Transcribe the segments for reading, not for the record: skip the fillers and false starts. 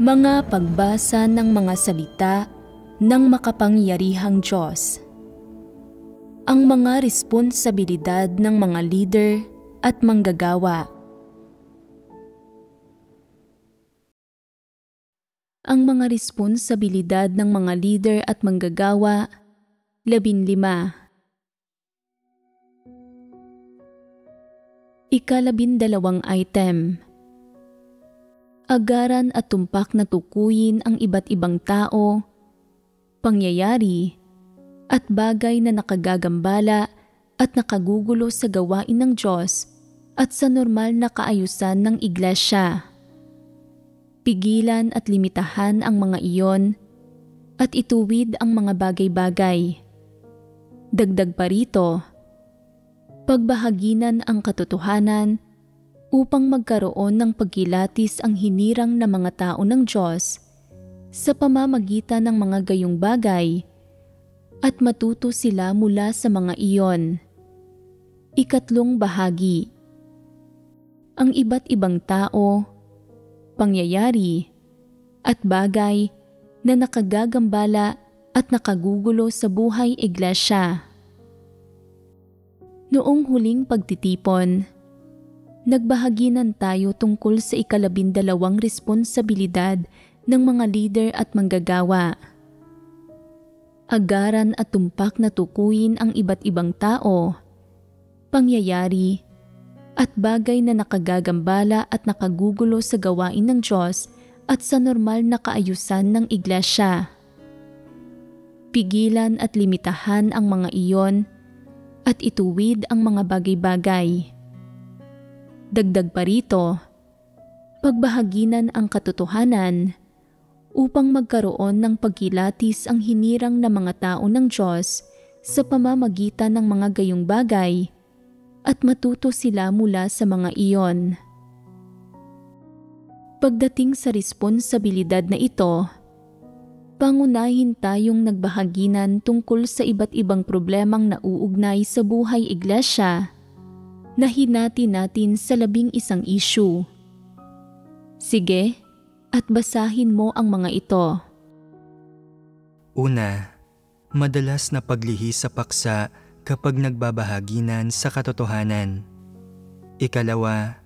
Mga pagbasa ng mga salita ng makapangyarihang Diyos. Ang mga responsibilidad ng mga leader at manggagawa. Ang mga responsibilidad ng mga leader at manggagawa, 15. Ika-12 item. Agaran at tumpak na tukuyin ang iba't ibang tao, pangyayari, at bagay na nakagagambala at nakagugulo sa gawain ng Diyos at sa normal na kaayusan ng iglesia. Pigilan at limitahan ang mga iyon at ituwid ang mga bagay-bagay. Dagdag pa rito, pagbahaginan ang katotohanan upang magkaroon ng pagkilatis ang hinirang na mga tao ng Diyos sa pamamagitan ng mga gayong bagay at matuto sila mula sa mga iyon. Ikatlong bahagi. Ang iba't ibang tao, pangyayari, at bagay na nakagagambala at nakagugulo sa buhay iglesia. Noong huling pagtitipon, nagbahaginan tayo tungkol sa ika-12 responsibilidad ng mga leader at manggagawa. Agaran at tumpak na tukuyin ang iba't ibang tao, pangyayari, at bagay na nakagagambala at nakagugulo sa gawain ng Diyos at sa normal na kaayusan ng iglesia. Pigilan at limitahan ang mga iyon at ituwid ang mga bagay-bagay. Dagdag pa rito, pagbahaginan ang katotohanan upang magkaroon ng pagkilatis ang hinirang na mga tao ng Diyos sa pamamagitan ng mga gayong bagay at matuto sila mula sa mga iyon. Pagdating sa responsibilidad na ito, pangunahin tayong nagbahaginan tungkol sa iba't ibang problemang nauugnay sa buhay iglesia na hinati natin sa 11 issue. Sige, at basahin mo ang mga ito. Una, madalas na paglihi sa paksa kapag nagbabahaginan sa katotohanan. Ikalawa,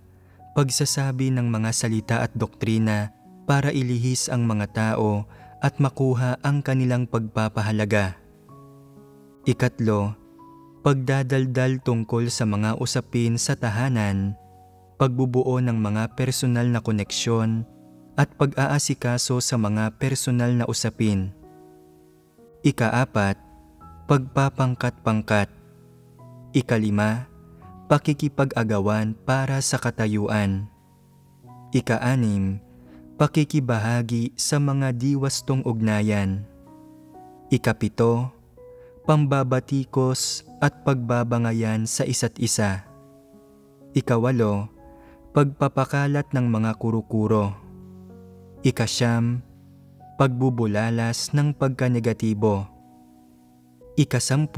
pagsasabi ng mga salita at doktrina para ilihis ang mga tao at makuha ang kanilang pagpapahalaga. Ikatlo, pagdadaldal tungkol sa mga usapin sa tahanan, pagbubuo ng mga personal na koneksyon, at pag-aasikaso sa mga personal na usapin. Ika-4, pagpapangkat-pangkat. Ika-5, pakikipag-agawan para sa katayuan. Ika-6, pakikibahagi sa mga diwastong ugnayan. Ika-7, pambabatikos at pagbabangayan sa isa't isa. Ika-8, pagpapakalat ng mga kuro-kuro. Ika-9, pagbubulalas ng pagkanegatibo. Ika-10,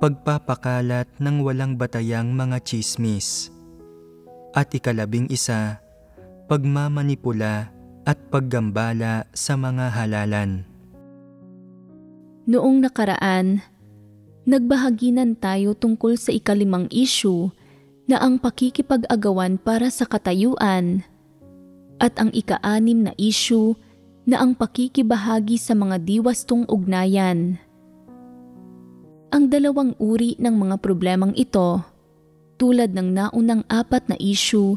pagpapakalat ng walang batayang mga tsismis. At ika-11, pagmamanipula at paggambala sa mga halalan. Noong nakaraan, nagbahaginan tayo tungkol sa ika-5 issue na ang pakikipag-agawan para sa katayuan at ang ika-6 na issue na ang pakikibahagi sa mga diwastong ugnayan. Ang dalawang uri ng mga problemang ito, tulad ng naunang 4 na issue,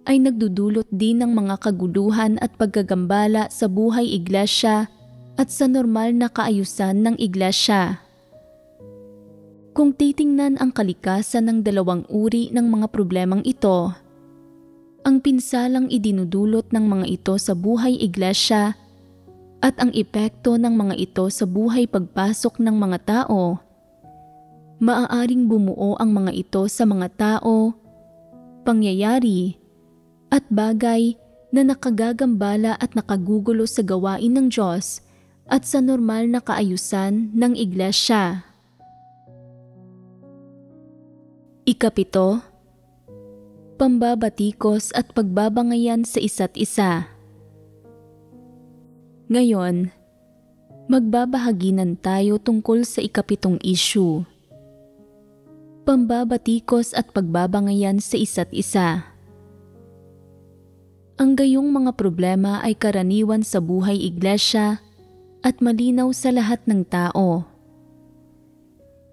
ay nagdudulot din ng mga kaguluhan at pagkagambala sa buhay iglesia at sa normal na kaayusan ng iglesia. Kung titingnan ang kalikasan ng dalawang uri ng mga problemang ito, ang pinsalang idinudulot ng mga ito sa buhay iglesia at ang epekto ng mga ito sa buhay pagpasok ng mga tao, maaaring bumuo ang mga ito sa mga tao, pangyayari, at bagay na nakagagambala at nakagugulo sa gawain ng Diyos at sa normal na kaayusan ng iglesia. Ika-7, pambabatikos at pagbabangayan sa isa't isa. Ngayon, magbabahaginan tayo tungkol sa ikapitong issue. Pambabatikos at pagbabangayan sa isa't isa. Ang gayong mga problema ay karaniwan sa buhay iglesia at malinaw sa lahat ng tao.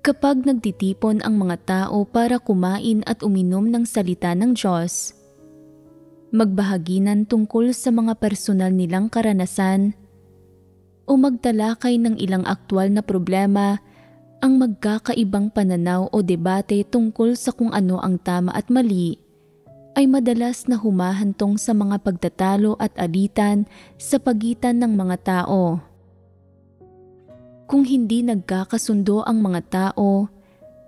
Kapag nagtitipon ang mga tao para kumain at uminom ng salita ng Diyos, magbahaginan tungkol sa mga personal nilang karanasan o magtalakay ng ilang aktwal na problema, ang magkakaibang pananaw o debate tungkol sa kung ano ang tama at mali ay madalas na humahantong sa mga pagtatalo at alitan sa pagitan ng mga tao. Kung hindi nagkakasundo ang mga tao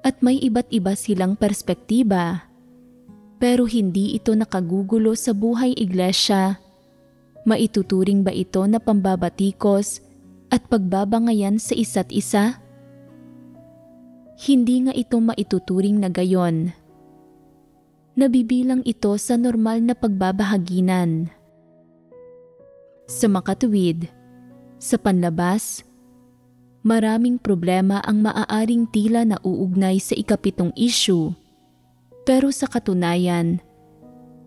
at may iba't iba silang perspektiba, pero hindi ito nakagugulo sa buhay iglesia, maituturing ba ito na pambabatikos at pagbabangayan sa isa't isa? Hindi nga ito maituturing na gayon. Nabibilang ito sa normal na pagbabahaginan. Sa makatuwid, sa panlabas, maraming problema ang maaaring tila nauugnay sa ikapitong issue, pero sa katunayan,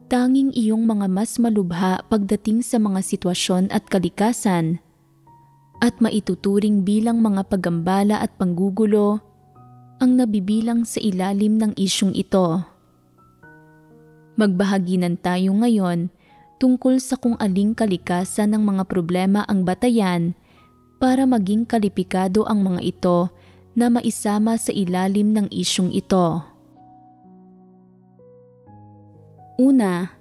tanging iyong mga mas malubha pagdating sa mga sitwasyon at kalikasan at maituturing bilang mga paggambala at panggugulo ang nabibilang sa ilalim ng isyung ito. Magbahaginan tayo ngayon tungkol sa kung aling kalikasan ng mga problema ang batayan para maging kalipikado ang mga ito na maisama sa ilalim ng isyung ito. Una,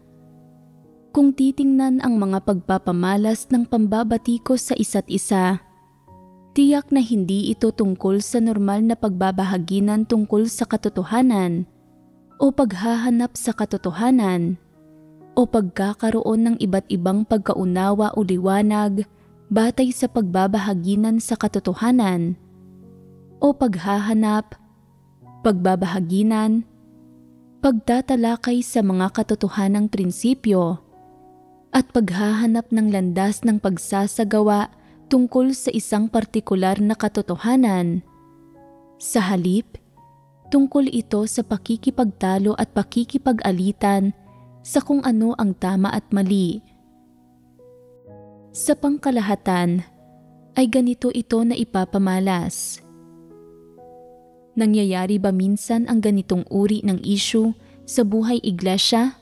kung titingnan ang mga pagpapamalas ng pambabatikos sa isa't isa, tiyak na hindi ito tungkol sa normal na pagbabahaginan tungkol sa katotohanan o paghahanap sa katotohanan o pagkakaroon ng iba't ibang pagkaunawa o liwanag batay sa pagbabahaginan sa katotohanan o paghahanap, pagbabahaginan, pagtatalakay sa mga katotohanang prinsipyo at paghahanap ng landas ng pagsasagawa tungkol sa isang partikular na katotohanan. Sa halip, tungkol ito sa pakikipagtalo at pakikipag-alitan sa kung ano ang tama at mali. Sa pangkalahatan, ay ganito ito na ipapamalas. Nangyayari ba minsan ang ganitong uri ng issue sa buhay iglesia?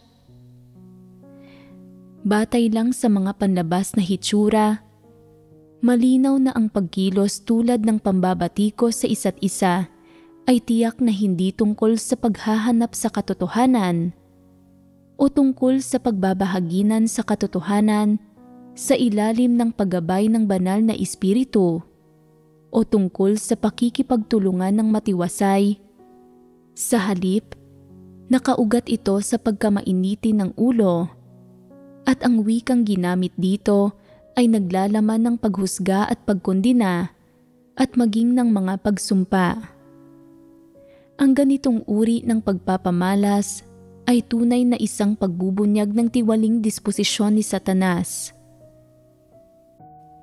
Batay lang sa mga panlabas na hitsura, malinaw na ang pagkilos tulad ng pambabatikos sa isa't isa ay tiyak na hindi tungkol sa paghahanap sa katotohanan o tungkol sa pagbabahaginan sa katotohanan sa ilalim ng paggabay ng banal na espiritu o tungkol sa pakikipagtulungan ng matiwasay. Sa halip, nakaugat ito sa pagkamainiti ng ulo at ang wikang ginamit dito ay naglalaman ng paghusga at pagkondina at maging ng mga pagsumpa. Ang ganitong uri ng pagpapamalas ay tunay na isang pagbubunyag ng tiwaling disposisyon ni Satanas.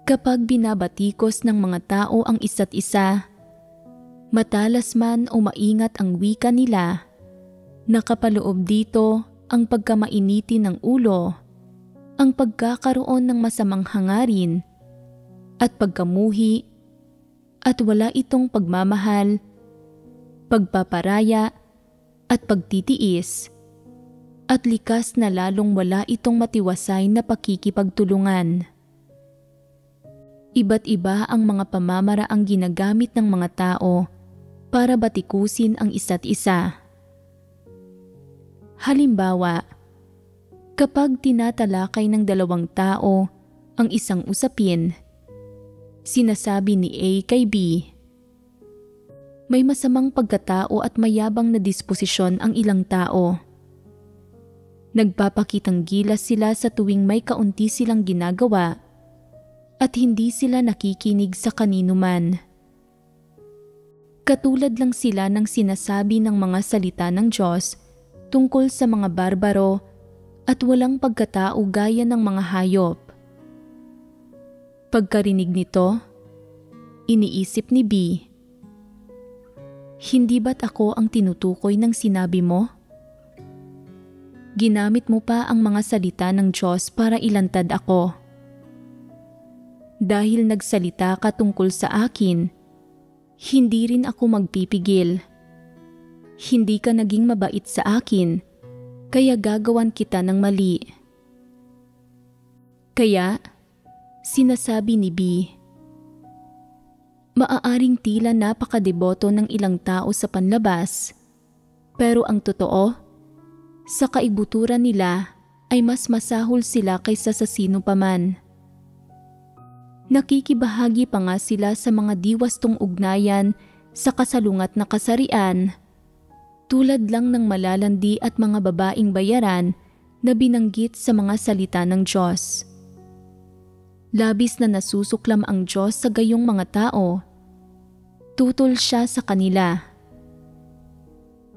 Kapag binabatikos ng mga tao ang isa't isa, matalas man o maingat ang wika nila, nakapaloob dito ang pagkamainiti ng ulo, ang pagkakaroon ng masamang hangarin, at pagkamuhi, at wala itong pagmamahal, pagpaparaya, at pagtitiis, at likas na lalong wala itong matiwasay na pakikipagtulungan. Iba't iba ang mga pamamaraang ginagamit ng mga tao para batikusin ang isa't isa. Halimbawa, kapag tinatalakay ng dalawang tao ang isang usapin, sinasabi ni A kay B, may masamang pagkatao at mayabang na disposisyon ang ilang tao. Nagpapakitang gilas sila sa tuwing may kaunti silang ginagawa at hindi sila nakikinig sa kanino man. Katulad lang sila ng sinasabi ng mga salita ng Diyos tungkol sa mga barbaro at walang pagkatao gaya ng mga hayop. Pagkarinig nito, iniisip ni B, hindi ba't ako ang tinutukoy ng sinabi mo? Ginamit mo pa ang mga salita ng Diyos para ilantad ako. Dahil nagsalita ka tungkol sa akin, hindi rin ako magpipigil. Hindi ka naging mabait sa akin, kaya gagawan kita ng mali. Kaya, sinasabi ni B, maaaring tila napakadeboto ng ilang tao sa panlabas, pero ang totoo, sa kaibuturan nila ay mas masahol sila kaysa sa sino paman. Nakikibahagi pa nga sila sa mga diwastong ugnayan sa kasalungat na kasarian, tulad lang ng malalandi at mga babaeng bayaran na binanggit sa mga salita ng Diyos. Labis na nasusuklam ang Diyos sa gayong mga tao. Tutol siya sa kanila.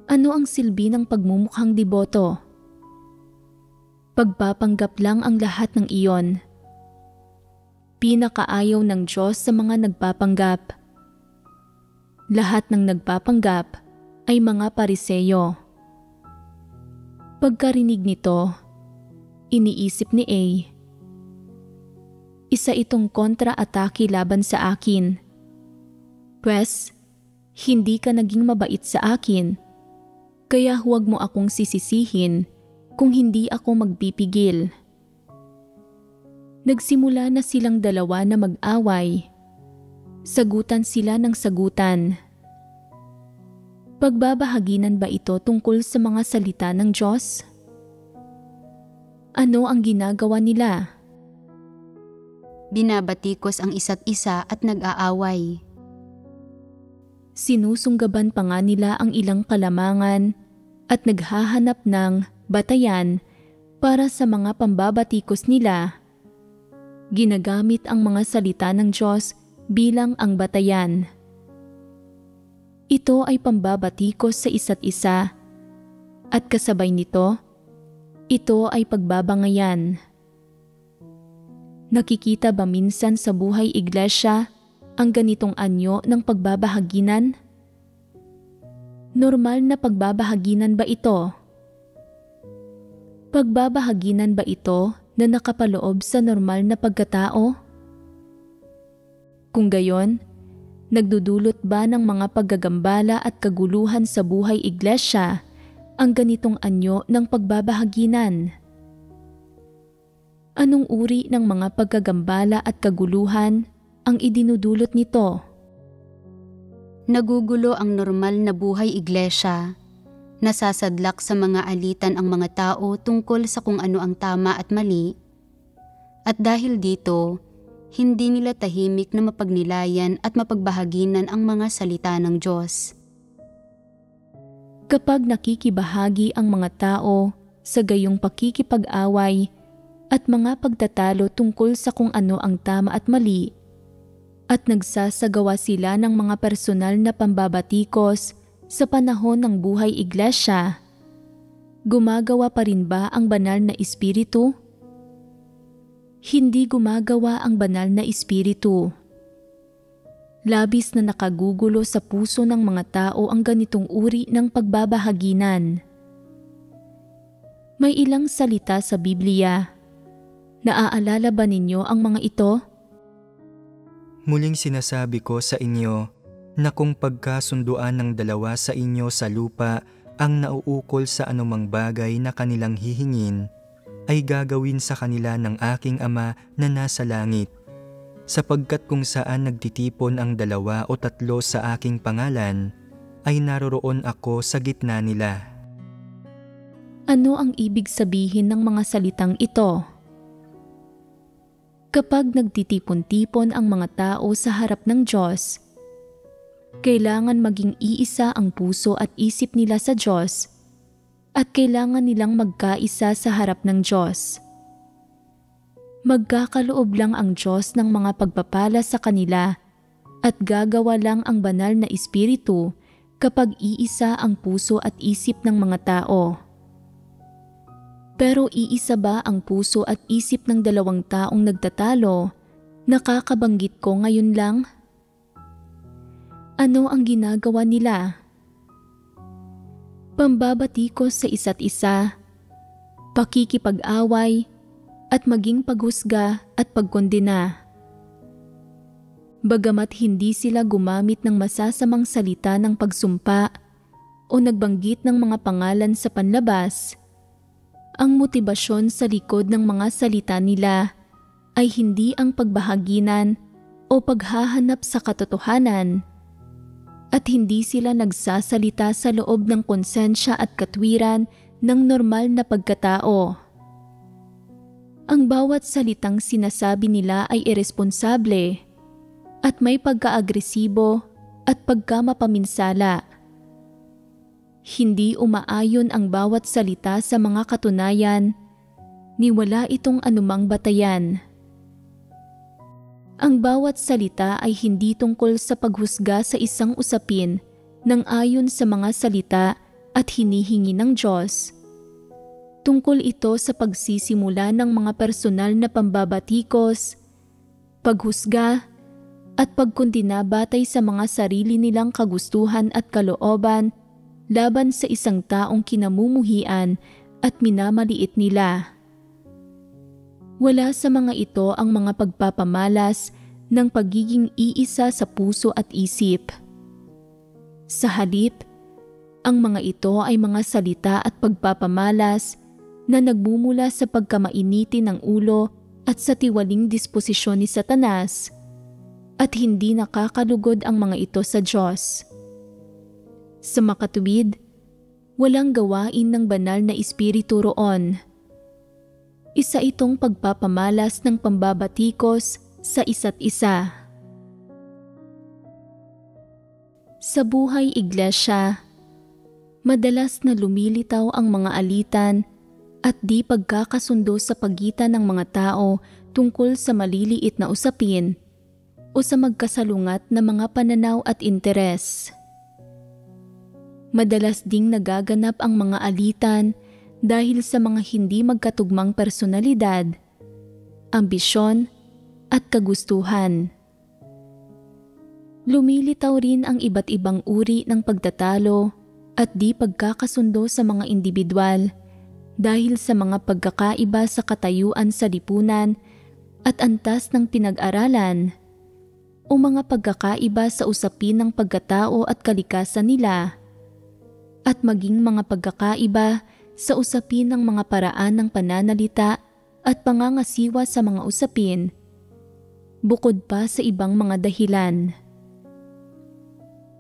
Ano ang silbi ng pagmumukhang deboto? Pagpapanggap lang ang lahat ng iyon. Pinakaayaw ng Diyos sa mga nagpapanggap. Lahat ng nagpapanggap ay mga Pariseyo. Pagkarinig nito, iniisip ni A, isa itong kontra-atake laban sa akin. Pwes, hindi ka naging mabait sa akin, kaya huwag mo akong sisisihin kung hindi ako magpipigil. Nagsimula na silang dalawa na mag-away. Sagutan sila ng sagutan. Pagbabahaginan ba ito tungkol sa mga salita ng Diyos? Ano ang ginagawa nila? Binabatikos ang isa't isa at nag-aaway. Sinusunggaban pa nga nila ang ilang kalamangan at naghahanap ng batayan para sa mga pambabatikos nila. Ginagamit ang mga salita ng Diyos bilang ang batayan. Ito ay pambabatikos sa isa't isa at kasabay nito, ito ay pagbabangayan. Nakikita ba minsan sa buhay iglesia ang ganitong anyo ng pagbabahaginan? Normal na pagbabahaginan ba ito? Pagbabahaginan ba ito na nakapaloob sa normal na pagkatao? Kung gayon, nagdudulot ba ng mga paggagambala at kaguluhan sa buhay iglesia ang ganitong anyo ng pagbabahaginan? Anong uri ng mga paggagambala at kaguluhan ang idinudulot nito? Nagugulo ang normal na buhay iglesia. Nasasadlak sa mga alitan ang mga tao tungkol sa kung ano ang tama at mali. At dahil dito, hindi nila tahimik na mapagnilayan at mapagbahaginan ang mga salita ng Diyos. Kapag nakikibahagi ang mga tao sa gayong pakikipag-away at mga pagtatalo tungkol sa kung ano ang tama at mali, at nagsasagawa sila ng mga personal na pambabatikos sa panahon ng buhay iglesia, gumagawa pa rin ba ang banal na espiritu? Hindi gumagawa ang banal na espiritu. Labis na nakagugulo sa puso ng mga tao ang ganitong uri ng pagbabahaginan. May ilang salita sa Biblia. Naaalala ba ninyo ang mga ito? Muling sinasabi ko sa inyo na kung pagkasunduan ng dalawa sa inyo sa lupa ang nauukol sa anumang bagay na kanilang hihingin, ay gagawin sa kanila ng aking Ama na nasa langit. Sapagkat kung saan nagtitipon ang 2 o 3 sa aking pangalan, ay naroroon ako sa gitna nila. Ano ang ibig sabihin ng mga salitang ito? Kapag nagtitipon-tipon ang mga tao sa harap ng Diyos, kailangan maging iisa ang puso at isip nila sa Diyos at kailangan nilang magkaisa sa harap ng Diyos. Magkakaloob lang ang Diyos ng mga pagpapala sa kanila at gagawa lang ang banal na espiritu kapag iisa ang puso at isip ng mga tao. Pero iisa ba ang puso at isip ng 2 taong nagtatalo Nakakabanggit ko ngayon lang? Ano ang ginagawa nila? Pambabatikos sa isa't isa, pakikipag-away, at maging paghusga at pagkondena. Bagamat hindi sila gumamit ng masasamang salita ng pagsumpa o nagbanggit ng mga pangalan sa panlabas, ang motibasyon sa likod ng mga salita nila ay hindi ang pagbahaginan o paghahanap sa katotohanan, at hindi sila nagsasalita sa loob ng konsensya at katwiran ng normal na pagkatao. Ang bawat salitang sinasabi nila ay iresponsable at may pagka-agresibo at pagkamapaminsala. Hindi umaayon ang bawat salita sa mga katunayan, ni wala itong anumang batayan. Ang bawat salita ay hindi tungkol sa paghusga sa isang usapin nang ayon sa mga salita at hinihingi ng Diyos. Tungkol ito sa pagsisimula ng mga personal na pambabatikos, paghusga, at pagkondena batay sa mga sarili nilang kagustuhan at kalooban laban sa isang taong kinamumuhian at minamaliit nila. Wala sa mga ito ang mga pagpapamalas ng pagiging iisa sa puso at isip. Sa halip, ang mga ito ay mga salita at pagpapamalas na nagmumula sa pagkamainiti ng ulo at sa tiwaling disposisyon ni Satanas, at hindi nakakalugod ang mga ito sa Diyos. Sa makatuwid, walang gawain ng banal na espiritu roon. Isa itong pagpapamalas ng pambabatikos sa isa't isa. Sa buhay iglesia, madalas na lumilitaw ang mga alitan at di pagkakasundo sa pagitan ng mga tao tungkol sa maliliit na usapin o sa magkasalungat na mga pananaw at interes. Madalas ding nagaganap ang mga alitan dahil sa mga hindi magkatugmang personalidad, ambisyon, at kagustuhan. Lumilitaw rin ang iba't ibang uri ng pagtatalo at di pagkakasundo sa mga individual dahil sa mga pagkakaiba sa katayuan sa lipunan at antas ng pinag-aralan o mga pagkakaiba sa usapin ng pagkatao at kalikasan nila, at maging mga pagkakaiba sa usapin ng mga paraan ng pananalita at pangangasiwa sa mga usapin, bukod pa sa ibang mga dahilan.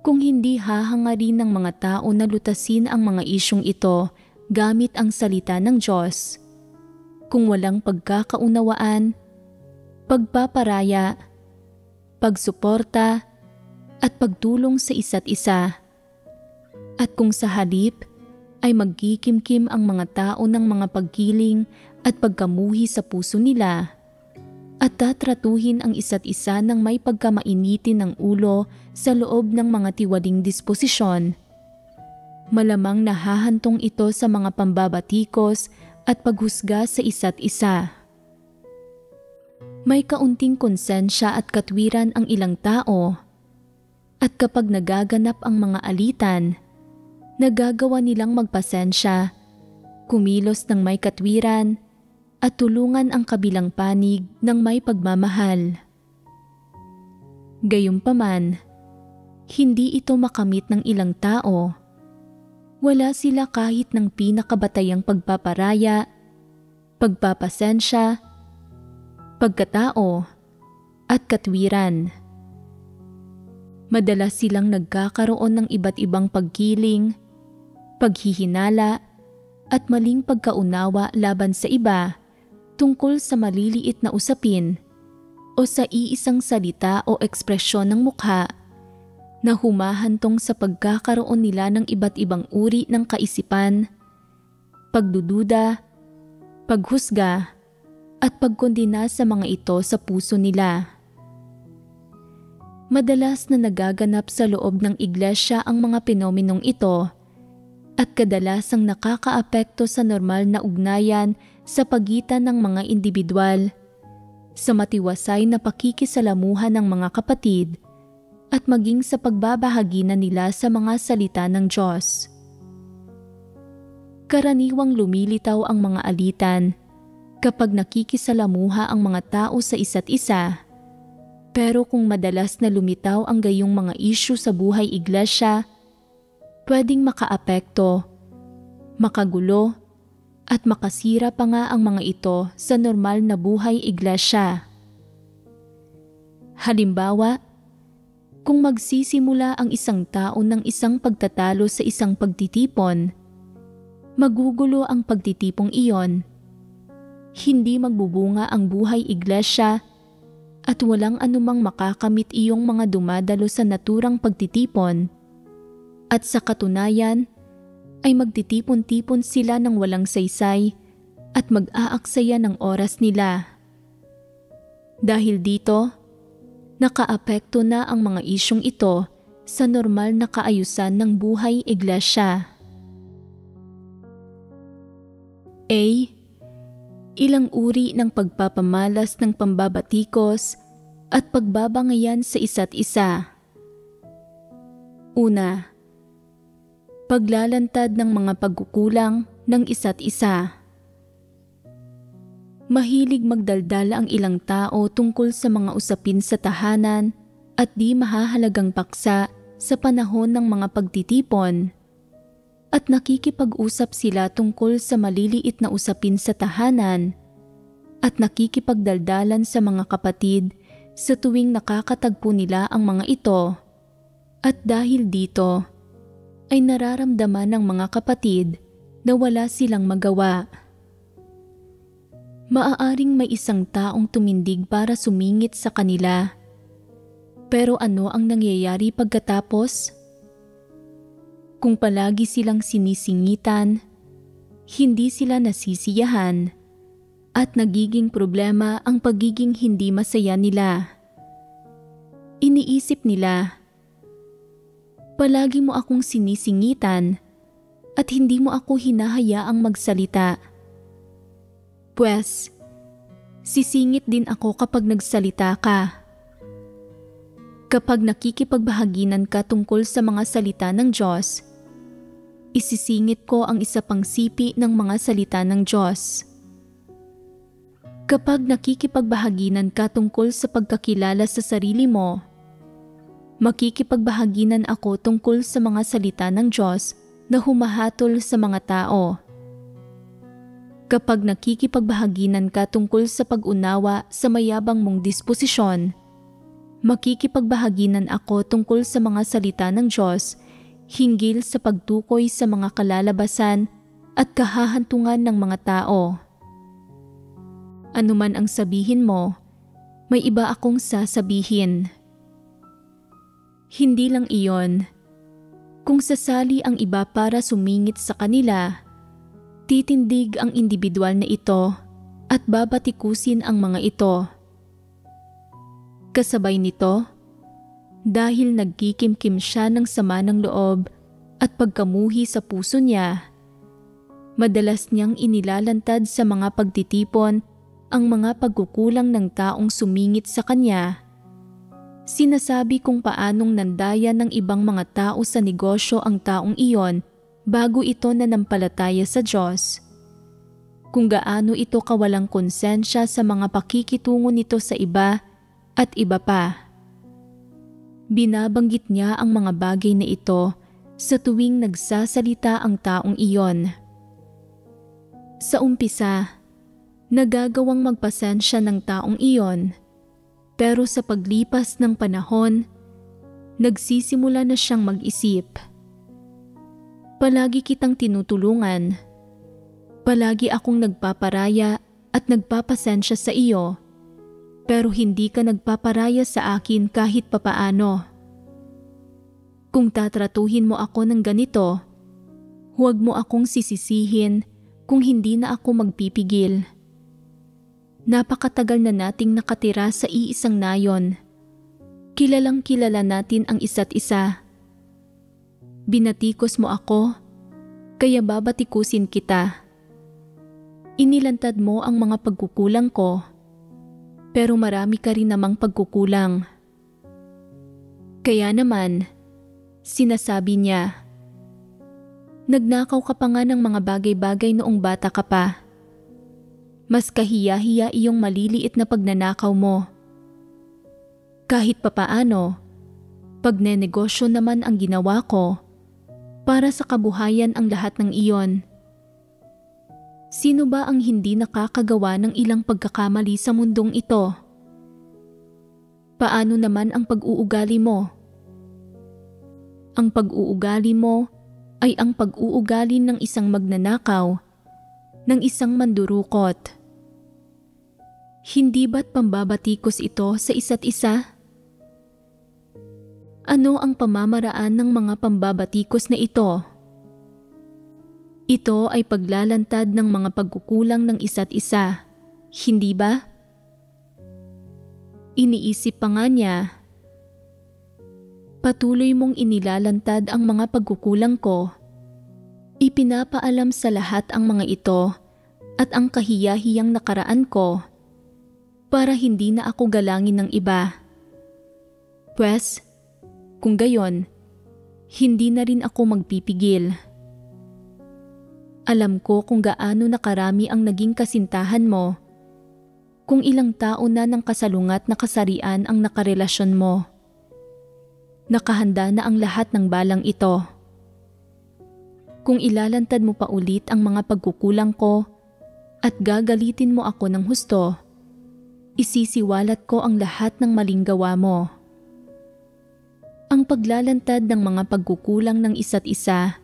Kung hindi hahangarin ng mga tao na lutasin ang mga isyong ito gamit ang salita ng Diyos, kung walang pagkakaunawaan, pagpaparaya, pagsuporta, at pagtulong sa isa't isa, at kung sa halip ay magkikimkim ang mga tao ng mga pagkiling at pagkamuhi sa puso nila, at tatratuhin ang isa't isa ng may pagkamainiti ng ulo sa loob ng mga tiwaling disposisyon, malamang nahahantong ito sa mga pambabatikos at paghusga sa isa't isa. May kaunting konsensya at katwiran ang ilang tao, at kapag nagaganap ang mga alitan, nagagawa nilang magpasensya, kumilos ng may katwiran, at tulungan ang kabilang panig ng may pagmamahal. Gayunpaman, hindi ito makamit ng ilang tao. Wala sila kahit ng pinakabatayang pagpaparaya, pagpapasensya, pagkatao, at katwiran. Madalas silang nagkakaroon ng iba't ibang pagkiling, paghihinala, at maling pagkaunawa laban sa iba tungkol sa maliliit na usapin o sa iisang salita o ekspresyon ng mukha na humahantong sa pagkakaroon nila ng iba't ibang uri ng kaisipan, pagdududa, paghusga, at pagkondena sa mga ito sa puso nila. Madalas na nagaganap sa loob ng iglesia ang mga penomenong ito at kadalasang nakakaapekto sa normal na ugnayan sa pagitan ng mga individual sa matiwasay na pakikisalamuhan ng mga kapatid at maging sa pagbabahagi na nila sa mga salita ng Diyos. Karaniwang lumilitaw ang mga alitan kapag nakikisalamuha ang mga tao sa isa't isa. Pero kung madalas na lumitaw ang gayong mga isyu sa buhay iglesia, pwedeng makaapekto, makagulo, at makasira pa nga ang mga ito sa normal na buhay iglesia. Halimbawa, kung magsisimula ang isang tao ng isang pagtatalo sa isang pagtitipon, magugulo ang pagtitipong iyon. Hindi magbubunga ang buhay iglesia at walang anumang makakamit iyong mga dumadalo sa naturang pagtitipon. At sa katunayan, ay magtitipon-tipon sila ng walang saysay at mag-aaksaya ng oras nila. Dahil dito, nakaapekto na ang mga isyong ito sa normal na kaayusan ng buhay iglesia. A. Ilang uri ng pagpapamalas ng pambabatikos at pagbabangayan sa isa't isa. Una, paglalantad ng mga pagkukulang ng isa't isa. Mahilig magdaldala ang ilang tao tungkol sa mga usapin sa tahanan at di mahahalagang paksa sa panahon ng mga pagtitipon. At nakikipag-usap sila tungkol sa maliliit na usapin sa tahanan at nakikipagdaldalan sa mga kapatid sa tuwing nakakatagpo nila ang mga ito. At dahil dito, ay nararamdaman ng mga kapatid na wala silang magawa. Maaaring may isang taong tumindig para sumingit sa kanila. Pero ano ang nangyayari pagkatapos? Kung palagi silang sinisingitan, hindi sila nasisiyahan at nagiging problema ang pagiging hindi masaya nila. Iniisip nila, palagi mo akong sinisingitan at hindi mo ako hinahayaang magsalita. Pwes, sisingit din ako kapag nagsalita ka. Kapag nakikipagbahaginan ka tungkol sa mga salita ng Diyos, isisingit ko ang isa pang sipi ng mga salita ng Diyos. Kapag nakikipagbahaginan ka tungkol sa pagkakilala sa sarili mo, makikipagbahaginan ako tungkol sa mga salita ng Diyos na humahatol sa mga tao. Kapag nakikipagbahaginan ka tungkol sa pag-unawa sa mayabang mong disposisyon, makikipagbahaginan ako tungkol sa mga salita ng Diyos hinggil sa pagtukoy sa mga kalalabasan at kahahantungan ng mga tao. Ano man ang sabihin mo, may iba akong sasabihin. Hindi lang iyon. Kung sasali ang iba para sumingit sa kanila, titindig ang individual na ito at babatikusin ang mga ito. Kasabay nito, dahil nagkikimkim siya ng sama ng loob at pagkamuhi sa puso niya, madalas niyang inilalantad sa mga pagtitipon ang mga pagkukulang ng taong sumingit sa kanya. Sinasabi kung paanong nandaya ng ibang mga tao sa negosyo ang taong iyon bago ito nanampalataya sa Diyos. Kung gaano ito kawalang konsensya sa mga pakikitungo nito sa iba at iba pa. Binabanggit niya ang mga bagay na ito sa tuwing nagsasalita ang taong iyon. Sa umpisa, nagagawang magpasensya ng taong iyon, pero sa paglipas ng panahon, nagsisimula na siyang mag-isip. Palagi kitang tinutulungan. Palagi akong nagpaparaya at nagpapasensya sa iyo, pero hindi ka nagpaparaya sa akin kahit papaano. Kung tatratuhin mo ako ng ganito, huwag mo akong sisisihin kung hindi na ako magpipigil. Napakatagal na nating nakatira sa iisang nayon. Kilalang kilala natin ang isa't isa. Binatikos mo ako, kaya babatikusin kita. Inilantad mo ang mga pagkukulang ko, Pero marami ka rin namang pagkukulang. Kaya naman, sinasabi niya, nagnakaw ka pa nga ng mga bagay-bagay noong bata ka pa. Mas kahiya-hiya iyong maliliit na pagnanakaw mo. Kahit papaano, pagnenegosyo naman ang ginawa ko para sa kabuhayan ang lahat ng iyon. Sino ba ang hindi nakakagawa ng ilang pagkakamali sa mundong ito? Paano naman ang pag-uugali mo? Ang pag-uugali mo ay ang pag-uugali ng isang magnanakaw, ng isang mandurukot. Hindi ba't pambabatikos ito sa isa't isa? Ano ang pamamaraan ng mga pambabatikos na ito? Ito ay paglalantad ng mga pagkukulang ng isa't isa, hindi ba? Iniisip pa nga niya, patuloy mong inilalantad ang mga pagkukulang ko. Ipinapaalam sa lahat ang mga ito at ang kahiya-hiyang nakaraan ko para hindi na ako galangin ng iba. Pwes, kung gayon, hindi na rin ako magpipigil. Alam ko kung gaano nakarami ang naging kasintahan mo, kung ilang tao na ng kasalungat na kasarian ang nakarelasyon mo. Nakahanda na ang lahat ng balang ito. Kung ilalantad mo pa ulit ang mga pagkukulang ko at gagalitin mo ako ng husto, isisiwalat ko ang lahat ng maling gawa mo. Ang paglalantad ng mga pagkukulang ng isa't isa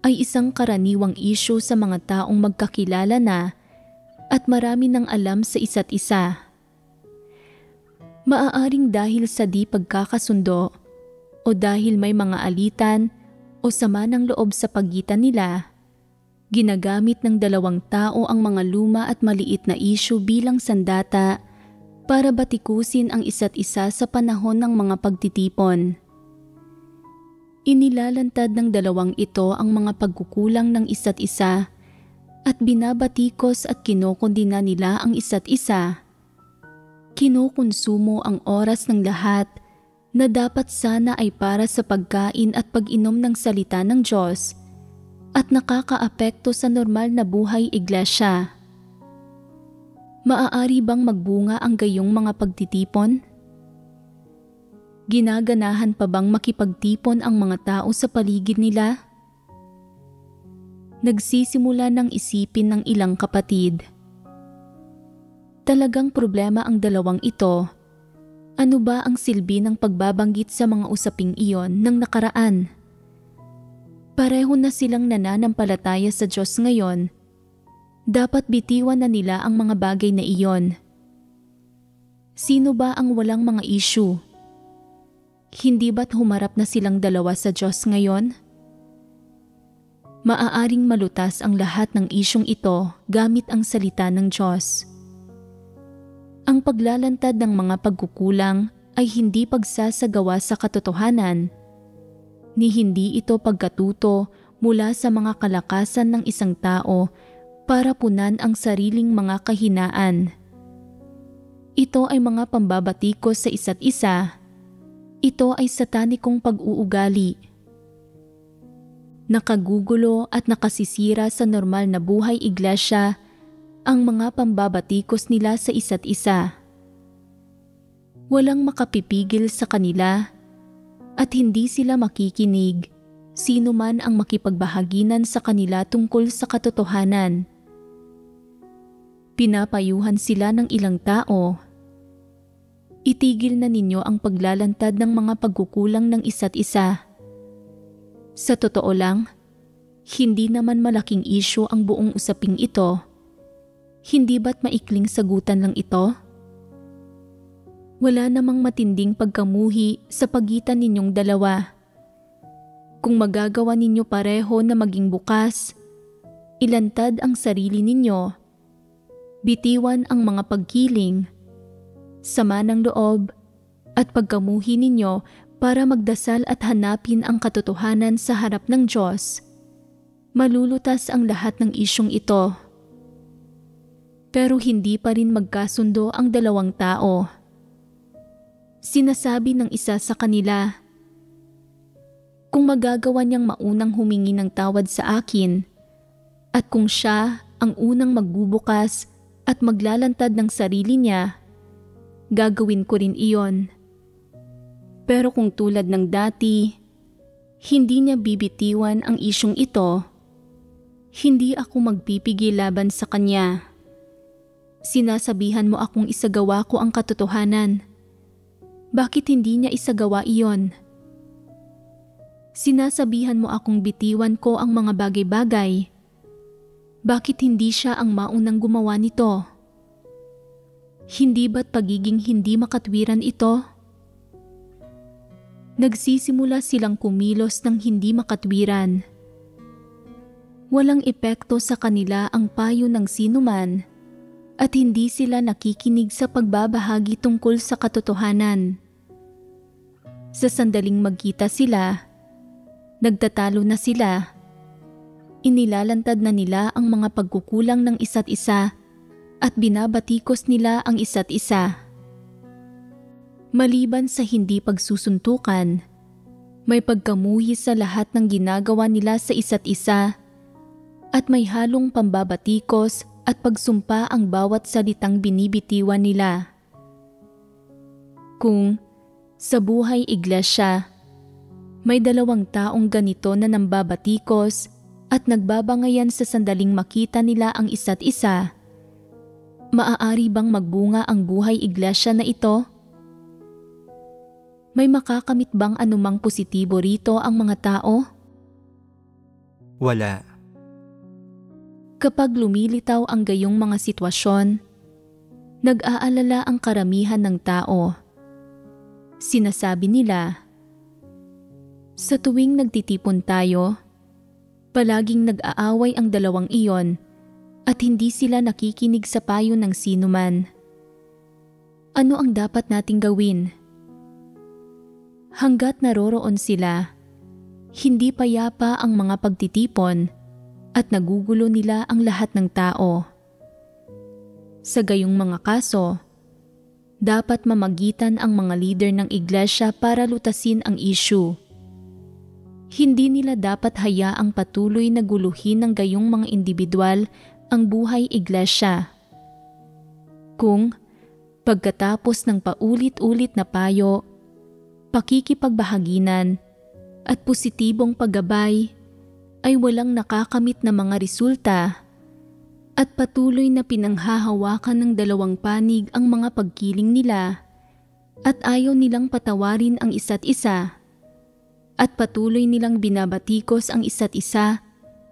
ay isang karaniwang issue sa mga taong magkakilala na at marami ng alam sa isa't isa. Maaaring dahil sa di pagkakasundo o dahil may mga alitan o sama ng loob sa pagitan nila, ginagamit ng dalawang tao ang mga luma at maliit na issue bilang sandata para batikusin ang isa't isa sa panahon ng mga pagtitipon. Inilalantad ng dalawang ito ang mga pagkukulang ng isa't isa at binabatikos at kinokondina nila ang isa't isa. Kinukonsumo ang oras ng lahat na dapat sana ay para sa pagkain at pag-inom ng salita ng Diyos at nakakaapekto sa normal na buhay iglesia. Maaari bang magbunga ang gayong mga pagtitipon? Ginaganahan pa bang makipagtipon ang mga tao sa paligid nila? Nagsisimula ng isipin ng ilang kapatid. Talagang problema ang dalawang ito. Ano ba ang silbi ng pagbabanggit sa mga usaping iyon ng nakaraan? Pareho na silang nananampalataya sa Diyos ngayon. Dapat bitiwan na nila ang mga bagay na iyon. Sino ba ang walang mga issue? Hindi ba't humarap na silang dalawa sa Diyos ngayon? Maaaring malutas ang lahat ng isyong ito gamit ang salita ng Diyos. Ang paglalantad ng mga pagkukulang ay hindi pagsasagawa sa katotohanan, ni hindi ito pagkatuto mula sa mga kalakasan ng isang tao para punan ang sariling mga kahinaan. Ito ay mga pambabatikos sa isa't isa. Ito ay satanikong pag-uugali. Nakagugulo at nakasisira sa normal na buhay iglesia ang mga pambabatikos nila sa isa't isa. Walang makapipigil sa kanila at hindi sila makikinig sino man ang makipagbahaginan sa kanila tungkol sa katotohanan. Pinapayuhan sila ng ilang tao. Itigil na ninyo ang paglalantad ng mga pagkukulang ng isa't isa. Sa totoo lang, hindi naman malaking issue ang buong usaping ito. Hindi ba't maikling sagutan lang ito? Wala namang matinding pagkamuhi sa pagitan ninyong dalawa. Kung magagawa ninyo pareho na maging bukas, ilantad ang sarili ninyo, bitiwan ang mga pagkiling, sama ng loob at pagkamuhi ninyo para magdasal at hanapin ang katotohanan sa harap ng Diyos, malulutas ang lahat ng isyong ito. Pero hindi pa rin magkasundo ang dalawang tao. Sinasabi ng isa sa kanila, kung magagawa niyang maunang humingi ng tawad sa akin at kung siya ang unang magbubukas at maglalantad ng sarili niya, gagawin ko rin iyon. Pero kung tulad ng dati, hindi niya bibitiwan ang isyong ito, hindi ako magpipigil laban sa kanya. Sinasabihan mo akong isagawa ko ang katotohanan. Bakit hindi niya isagawa iyon? Sinasabihan mo akong bitiwan ko ang mga bagay-bagay. Bakit hindi siya ang maunang gumawa nito? Hindi ba't pagiging hindi makatwiran ito? Nagsisimula silang kumilos ng hindi makatwiran. Walang epekto sa kanila ang payo ng sinuman at hindi sila nakikinig sa pagbabahagi tungkol sa katotohanan. Sa sandaling magkita sila, nagtatalo na sila. Inilalantad na nila ang mga pagkukulang ng isa't isa at binabatikos nila ang isa't isa. Maliban sa hindi pagsusuntukan, may pagkamuhi sa lahat ng ginagawa nila sa isa't isa at may halong pambabatikos at pagsumpa ang bawat salitang binibitiwan nila. Kung sa buhay iglesia, may dalawang taong ganito na nambabatikos at nagbabangayan sa sandaling makita nila ang isa't isa, maaari bang magbunga ang buhay iglesia na ito? May makakamit bang anumang positibo rito ang mga tao? Wala. Kapag lumilitaw ang gayong mga sitwasyon, nag-aalala ang karamihan ng tao. Sinasabi nila, sa tuwing nagtitipon tayo, palaging nag-aaway ang dalawang iyon at hindi sila nakikinig sa payo ng sinuman. Ano ang dapat nating gawin? Hanggat naroroon sila, hindi payapa ang mga pagtitipon at nagugulo nila ang lahat ng tao. Sa gayong mga kaso, dapat mamagitan ang mga leader ng iglesia para lutasin ang issue. Hindi nila dapat hayaang patuloy na guluhin ng gayong mga individual ang buhay iglesia. Kung pagkatapos ng paulit-ulit na payo, pakikipagbahaginan at positibong paggabay ay walang nakakamit na mga resulta at patuloy na pinanghahawakan ng dalawang panig ang mga pagkiling nila at ayaw nilang patawarin ang isa't isa at patuloy nilang binabatikos ang isa't isa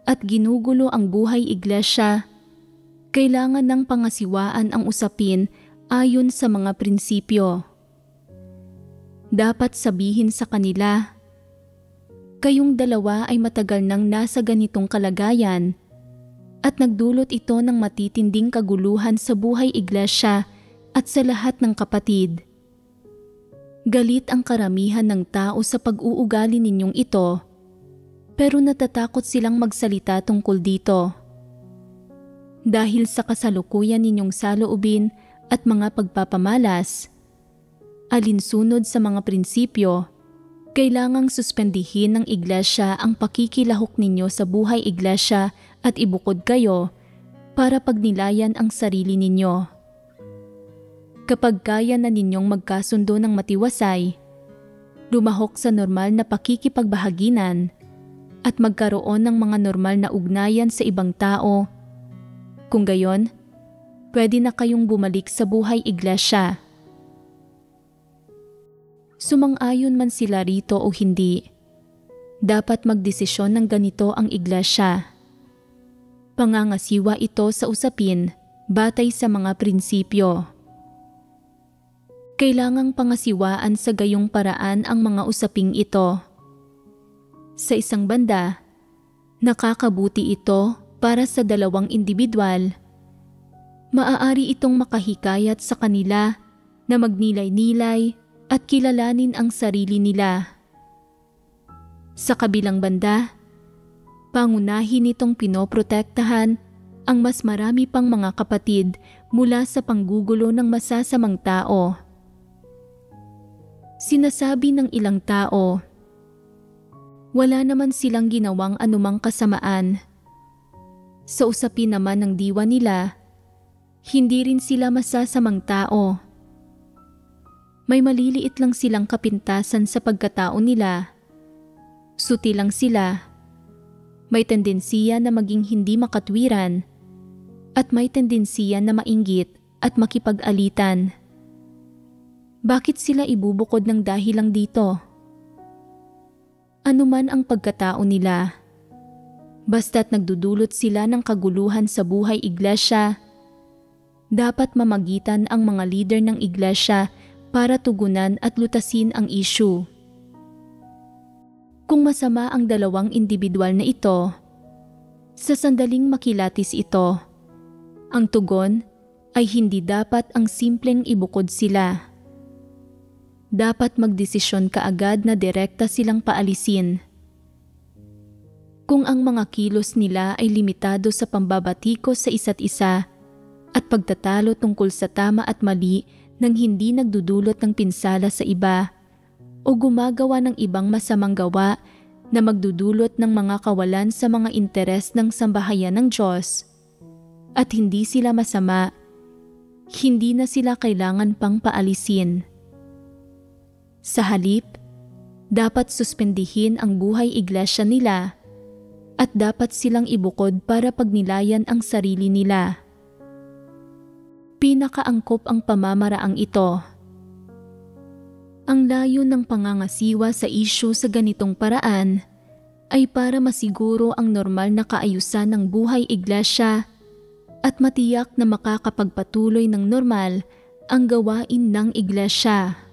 at ginugulo ang buhay iglesia, kailangan ng pangasiwaan ang usapin ayon sa mga prinsipyo. Dapat sabihin sa kanila, kayong dalawa ay matagal nang nasa ganitong kalagayan at nagdulot ito ng matitinding kaguluhan sa buhay iglesia at sa lahat ng kapatid. Galit ang karamihan ng tao sa pag-uugali ninyong ito, pero natatakot silang magsalita tungkol dito. Dahil sa kasalukuyan ninyong saloobin at mga pagpapamalas, alinsunod sa mga prinsipyo, kailangang suspendihin ng iglesia ang pakikilahok ninyo sa buhay iglesia at ibukod kayo para pagnilayan ang sarili ninyo. Kapag kaya na ninyong magkasundo ng matiwasay, lumahok sa normal na pakikipagbahaginan at magkaroon ng mga normal na ugnayan sa ibang tao. Kung gayon, pwede na kayong bumalik sa buhay iglesia. Sumang-ayon man sila rito o hindi, dapat magdesisyon ng ganito ang iglesia. Pangangasiwa ito sa usapin batay sa mga prinsipyo. Kailangang pangasiwaan sa gayong paraan ang mga usaping ito. Sa isang banda, nakakabuti ito para sa dalawang individual. Maaari itong makahikayat sa kanila na magnilay-nilay at kilalanin ang sarili nila. Sa kabilang banda, pangunahin itong pinoprotektahan ang mas marami pang mga kapatid mula sa panggugulo ng masasamang tao. Sinasabi ng ilang tao, wala naman silang ginawang anumang kasamaan. Sa usapin naman ng diwa nila, hindi rin sila masasamang tao. May maliliit lang silang kapintasan sa pagkatao nila. Suti lang sila. May tendensiya na maging hindi makatwiran at may tendensiya na mainggit at makipag-alitan. Bakit sila ibubukod ng dahilang dito? Ano man ang pagkatao nila, basta't nagdudulot sila ng kaguluhan sa buhay iglesia, dapat mamagitan ang mga leader ng iglesia para tugunan at lutasin ang issue. Kung masama ang dalawang individual na ito, sa sandaling makilatis ito, ang tugon ay hindi dapat ang simpleng ibukod sila. Dapat magdesisyon kaagad na direkta silang paalisin. Kung ang mga kilos nila ay limitado sa pambabatikos sa isa't isa at pagtatalo tungkol sa tama at mali nang hindi nagdudulot ng pinsala sa iba o gumagawa ng ibang masamang gawa na magdudulot ng mga kawalan sa mga interes ng sambahayan ng Diyos at hindi sila masama, hindi na sila kailangan pang paalisin. Sa halip, dapat suspendihin ang buhay iglesia nila at dapat silang ibukod para pagnilayan ang sarili nila. Pinakaangkop ang pamamaraang ito. Ang layo ng pangangasiwa sa isyu sa ganitong paraan ay para masiguro ang normal na kaayusan ng buhay iglesia at matiyak na makakapagpatuloy ng normal ang gawain ng iglesia.